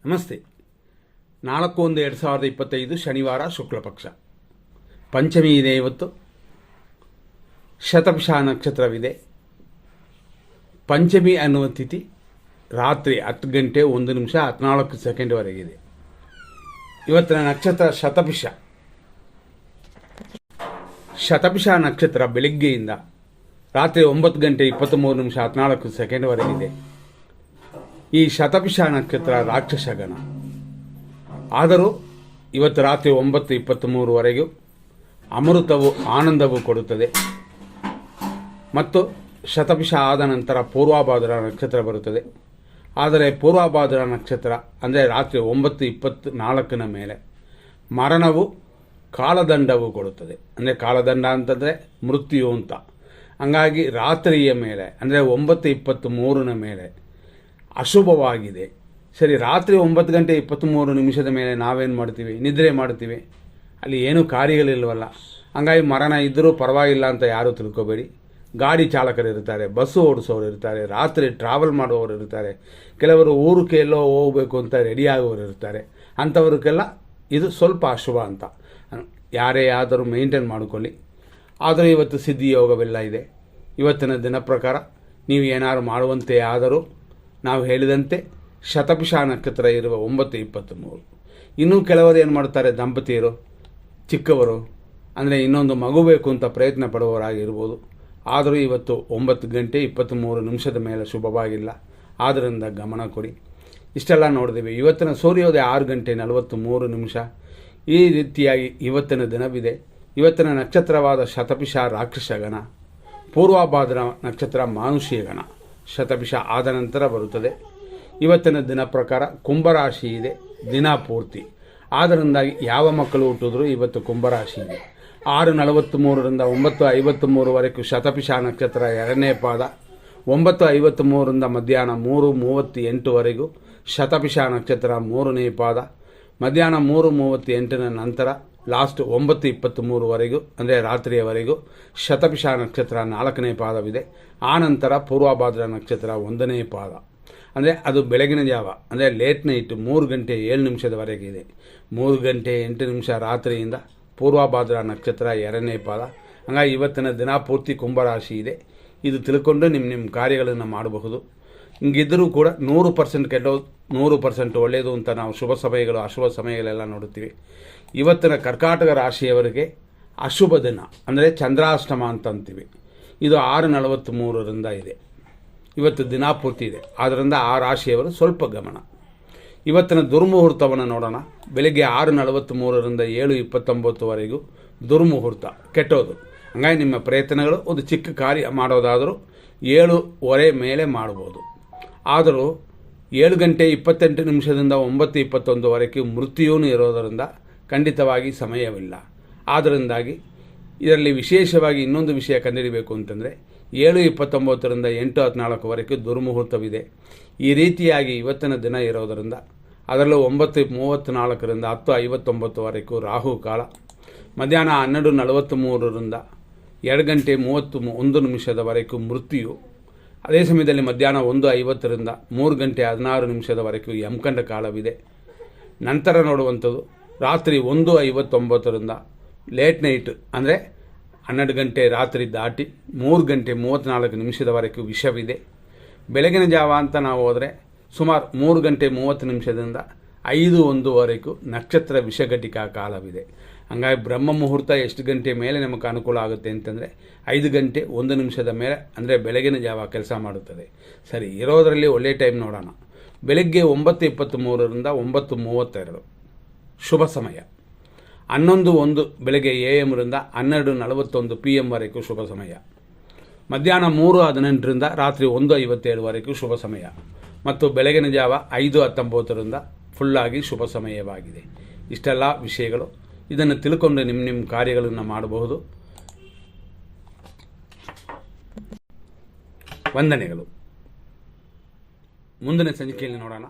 ನಮಸ್ತೆ. 4/1/2025 ಶನಿವಾರ ಶುಕ್ಲಪಕ್ಷ ಪಂಚಮಿ ಇದೆ. ಇವತ್ತು ಶತಭಿಷ ನಕ್ಷತ್ರವಿದೆ. ಪಂಚಮಿ ಅನ್ನುವ ತಿಥಿ ರಾತ್ರಿ 10 ಗಂಟೆ 1 ನಿಮಿಷ 14 ಸೆಕೆಂಡ್ವರೆಗಿದೆ. ಇವತ್ತಿನ ನಕ್ಷತ್ರ ಶತಭಿಷ. ಶತಭಿಷ ನಕ್ಷತ್ರ ಬೆಳಿಗ್ಗೆಯಿಂದ ರಾತ್ರಿ 9 ಗಂಟೆ 23 ನಿಮಿಷ 14 ಸೆಕೆಂಡ್ವರೆಗಿದೆ. ಈ ಶತಭಿಷ ನಕ್ಷತ್ರ ರಾಕ್ಷಸ ಗಣ. ಆದರೂ ಇವತ್ತು ರಾತ್ರಿ 9:23ವರೆಗೂ ಅಮೃತವು ಆನಂದವು ಕೊಡುತ್ತದೆ. ಮತ್ತು ಶತಭಿಷ ಆದ ನಂತರ ಪೂರ್ವಭಾದ್ರ ನಕ್ಷತ್ರ ಬರುತ್ತದೆ. ಆದರೆ ಪೂರ್ವಭಾದ್ರ ನಕ್ಷತ್ರ ಅಂದರೆ ರಾತ್ರಿ 9:24ನ ಮೇಲೆ ಮರಣವು ಕಾಲದಂಡವು ಕೊಡುತ್ತದೆ. ಅಂದರೆ ಕಾಲದಂಡ ಅಂತಂದರೆ ಮೃತ್ಯು ಅಂತ. ಹಂಗಾಗಿ ರಾತ್ರಿಯ ಮೇಲೆ ಅಂದರೆ 9:23ನ ಮೇಲೆ ಅಶುಭವಾಗಿದೆ. ಸರಿ, ರಾತ್ರಿ 9 ಗಂಟೆ 23 ನಿಮಿಷದ ಮೇಲೆ ನಾವೇನು ಮಾಡ್ತೀವಿ? ನಿದ್ರೆ ಮಾಡ್ತೀವಿ. ಅಲ್ಲಿ ಏನೂ ಕಾರ್ಯಗಳಿಲ್ವಲ್ಲ. ಹಂಗಾಗಿ ಮರಣ ಇದ್ದರೂ ಪರವಾಗಿಲ್ಲ ಅಂತ ಯಾರೂ ತಿಳ್ಕೊಬೇಡಿ. ಗಾಡಿ ಚಾಲಕರು ಇರ್ತಾರೆ, ಬಸ್ಸು ಓಡಿಸೋರು ಇರ್ತಾರೆ, ರಾತ್ರಿ ಟ್ರಾವೆಲ್ ಮಾಡುವವರು ಇರ್ತಾರೆ, ಕೆಲವರು ಊರಿಗೆ ಎಲ್ಲೋ ಹೋಗಬೇಕು ಅಂತ ರೆಡಿಯಾಗೋರು ಇರ್ತಾರೆ. ಅಂಥವ್ರಿಗೆಲ್ಲ ಇದು ಸ್ವಲ್ಪ ಅಶುಭ ಅಂತ ಯಾರೇ ಆದರೂ ಮೇಂಟೈನ್ ಮಾಡಿಕೊಳ್ಳಿ. ಆದರೆ ಇವತ್ತು ಸಿದ್ಧಿ ಯೋಗವೆಲ್ಲ ಇದೆ. ಇವತ್ತಿನ ದಿನ ಪ್ರಕಾರ ನೀವು ಏನಾದ್ರು ಮಾಡುವಂತೆ ಆದರೂ ನಾವು ಹೇಳಿದಂತೆ ಶತಭಿಷ ನಕ್ಷತ್ರ ಇರುವ 9:23. ಇನ್ನೂ ಕೆಲವರು ಏನು ಮಾಡ್ತಾರೆ, ದಂಪತಿಯರು ಚಿಕ್ಕವರು ಅಂದರೆ ಇನ್ನೊಂದು ಮಗು ಬೇಕು ಅಂತ ಪ್ರಯತ್ನ ಪಡುವವರಾಗಿರ್ಬೋದು. ಆದರೂ ಇವತ್ತು 9 ಗಂಟೆ 23 ನಿಮಿಷದ ಮೇಲೆ ಶುಭವಾಗಿಲ್ಲ. ಆದ್ದರಿಂದ ಗಮನ ಕೊಡಿ. ಇಷ್ಟೆಲ್ಲ ನೋಡಿದ್ದೀವಿ. ಇವತ್ತಿನ ಸೂರ್ಯೋದಯ 6 ಗಂಟೆ 43 ನಿಮಿಷ. ಈ ರೀತಿಯಾಗಿ ಇವತ್ತಿನ ದಿನವಿದೆ. ಇವತ್ತಿನ ನಕ್ಷತ್ರವಾದ ಶತಭಿಷ ರಾಕ್ಷಸ ಗಣ, ಪೂರ್ವಭಾದ್ರ ನಕ್ಷತ್ರ ಮಾನುಷೀಯ ಗಣ. ಶತಭಿಷ ಆದ ನಂತರ ಬರುತ್ತದೆ. ಇವತ್ತಿನ ದಿನ ಪ್ರಕಾರ ಕುಂಭರಾಶಿ ಇದೆ ದಿನ ಪೂರ್ತಿ. ಆದ್ದರಿಂದಾಗಿ ಯಾವ ಮಕ್ಕಳು ಹುಟ್ಟಿದ್ರು ಇವತ್ತು ಕುಂಭರಾಶಿ ಇದೆ. 6:43ರಿಂದ 9:53ವರೆಗೂ ಶತಭಿಷ ನಕ್ಷತ್ರ 2ನೇ ಪಾದ. 9:53ರಿಂದ ಮಧ್ಯಾಹ್ನ 3:38ವರೆಗೂ ಶತಭಿಷ ನಕ್ಷತ್ರ 3ನೇ ಪಾದ. ಮಧ್ಯಾಹ್ನ 3:38ನ ನಂತರ ಲಾಸ್ಟ್ 9:23ವರೆಗೂ ಅಂದರೆ ರಾತ್ರಿಯವರೆಗೂ ಶತಭಿಷ ನಕ್ಷತ್ರ 4ನೇ ಪಾದವಿದೆ. ಆ ನಂತರ ಪೂರ್ವಭಾದ್ರ ನಕ್ಷತ್ರ 1ನೇ ಪಾದ. ಅಂದರೆ ಅದು ಬೆಳಗಿನ ಜಾವ ಅಂದರೆ ಲೇಟ್ ನೈಟ್ 3 ಗಂಟೆ 7 ನಿಮಿಷದವರೆಗೆ ಇದೆ. 3 ಗಂಟೆ 8 ನಿಮಿಷ ರಾತ್ರಿಯಿಂದ ಪೂರ್ವಭಾದ್ರ ನಕ್ಷತ್ರ 2ನೇ ಪಾದ. ಹಾಗಾಗಿ ಇವತ್ತಿನ ದಿನ ಪೂರ್ತಿ ಕುಂಭರಾಶಿ ಇದೆ. ಇದು ತಿಳ್ಕೊಂಡು ನಿಮ್ಮ ಕಾರ್ಯಗಳನ್ನು ಮಾಡಬಹುದು. ಹಿಂಗಿದ್ದರೂ ಕೂಡ 100% ಕೆಟ್ಟೋದು 100% ಒಳ್ಳೆಯದು ಅಂತ ನಾವು ಶುಭ ಸಮಯಗಳು ಅಶುಭ ಸಮಯಗಳೆಲ್ಲ ನೋಡುತ್ತೀವಿ. ಇವತ್ತಿನ ಕರ್ಕಾಟಕ ರಾಶಿಯವರಿಗೆ ಅಶುಭ ದಿನ ಅಂದರೆ ಚಂದ್ರಾಷ್ಟಮ ಅಂತ ಅಂತೀವಿ. ಇದು 6:43ರಿಂದ ಇದೆ. ಇವತ್ತು ದಿನ ಪೂರ್ತಿ ಇದೆ. ಆದ್ದರಿಂದ ಆ ರಾಶಿಯವರು ಸ್ವಲ್ಪ ಗಮನ. ಇವತ್ತಿನ ದುರ್ಮುಹೂರ್ತವನ್ನು ನೋಡೋಣ. ಬೆಳಗ್ಗೆ 6:43ರಿಂದ 7:29ವರೆಗೂ ದುರ್ಮುಹೂರ್ತ ಕೆಟ್ಟೋದು. ಹಂಗಾಗಿ ನಿಮ್ಮ ಪ್ರಯತ್ನಗಳು ಒಂದು ಚಿಕ್ಕ ಕಾರ್ಯ ಮಾಡೋದಾದರೂ 7:15 ಮೇಲೆ ಮಾಡ್ಬೋದು. ಆದರೂ 7 ಗಂಟೆ 28 ನಿಮಿಷದಿಂದ 9:21ವರೆಗೂ ಮೃತ್ಯುವೂ ಇರೋದರಿಂದ ಖಂಡಿತವಾಗಿ ಸಮಯವಿಲ್ಲ. ಆದ್ದರಿಂದಾಗಿ ಇದರಲ್ಲಿ ವಿಶೇಷವಾಗಿ ಇನ್ನೊಂದು ವಿಷಯ ಕಂಡುಹಿಡಬೇಕು ಅಂತಂದರೆ 7:29ರಿಂದ 8:14ವರೆಗೂ ದುರ್ಮುಹೂರ್ತವಿದೆ. ಈ ರೀತಿಯಾಗಿ ಇವತ್ತಿನ ದಿನ ಇರೋದರಿಂದ ಅದರಲ್ಲೂ 9:34ರಿಂದ 10:59ವರೆಗೂ ರಾಹು ಕಾಲ. ಮಧ್ಯಾಹ್ನ 12:43ರಿಂದ 2 ಗಂಟೆ 31 ನಿಮಿಷದವರೆಗೂ ಮೃತ್ಯು. ಅದೇ ಸಮಯದಲ್ಲಿ ಮಧ್ಯಾಹ್ನ 1:50ರಿಂದ 3 ಗಂಟೆ 16 ನಿಮಿಷದವರೆಗೂ ಯಮಕಂಡ ಕಾಲವಿದೆ. ನಂತರ ನೋಡುವಂಥದ್ದು ರಾತ್ರಿ 1:59ರಿಂದ ಲೇಟ್ ನೈಟ್ ಅಂದರೆ 12 ಗಂಟೆ ರಾತ್ರಿ ದಾಟಿ 3 ಗಂಟೆ 34 ನಿಮಿಷದವರೆಗೂ ವಿಷವಿದೆ. ಬೆಳಗಿನ ಜಾವ ಅಂತ ನಾವು ಹೋದರೆ ಸುಮಾರು 3 ಗಂಟೆ 30 ನಿಮಿಷದಿಂದ 5:01ವರೆಗೂ ನಕ್ಷತ್ರ ವಿಷಘಟಿಕಾ ಕಾಲವಿದೆ. ಹಂಗಾಗಿ ಬ್ರಹ್ಮ ಮುಹೂರ್ತ ಎಷ್ಟು ಗಂಟೆ ಮೇಲೆ ನಮಗೆ ಅನುಕೂಲ ಆಗುತ್ತೆ ಅಂತಂದರೆ 5 ಗಂಟೆ 1 ನಿಮಿಷದ ಮೇಲೆ ಅಂದರೆ ಬೆಳಗಿನ ಜಾವ ಕೆಲಸ ಮಾಡುತ್ತದೆ. ಸರಿ, ಇರೋದರಲ್ಲಿ ಒಳ್ಳೆಯ ಟೈಮ್ ನೋಡೋಣ. ಬೆಳಗ್ಗೆ 9:23ರಿಂದ 9:32 ಶುಭ ಸಮಯ. 11:01 ಬೆಳಗ್ಗೆ AM-ರಿಂದ 12:41 PM-ವರೆಗೂ ಶುಭ ಸಮಯ. ಮಧ್ಯಾಹ್ನ 3:18ರಿಂದ ರಾತ್ರಿ 1:57ವರೆಗೂ ಶುಭ ಸಮಯ. ಮತ್ತು ಬೆಳಗಿನ ಜಾವ 5:19ರಿಂದ ಫುಲ್ಲಾಗಿ ಶುಭ ಸಮಯವಾಗಿದೆ. ಇಷ್ಟೆಲ್ಲ ವಿಷಯಗಳು. ಇದನ್ನು ತಿಳ್ಕೊಂಡು ನಿಮ್ಮ ಕಾರ್ಯಗಳನ್ನು ಮಾಡಬಹುದು. ವಂದನೆಗಳು. ಮುಂದಿನ ಸಂಚಿಕೆಯಲ್ಲಿ ನೋಡೋಣ.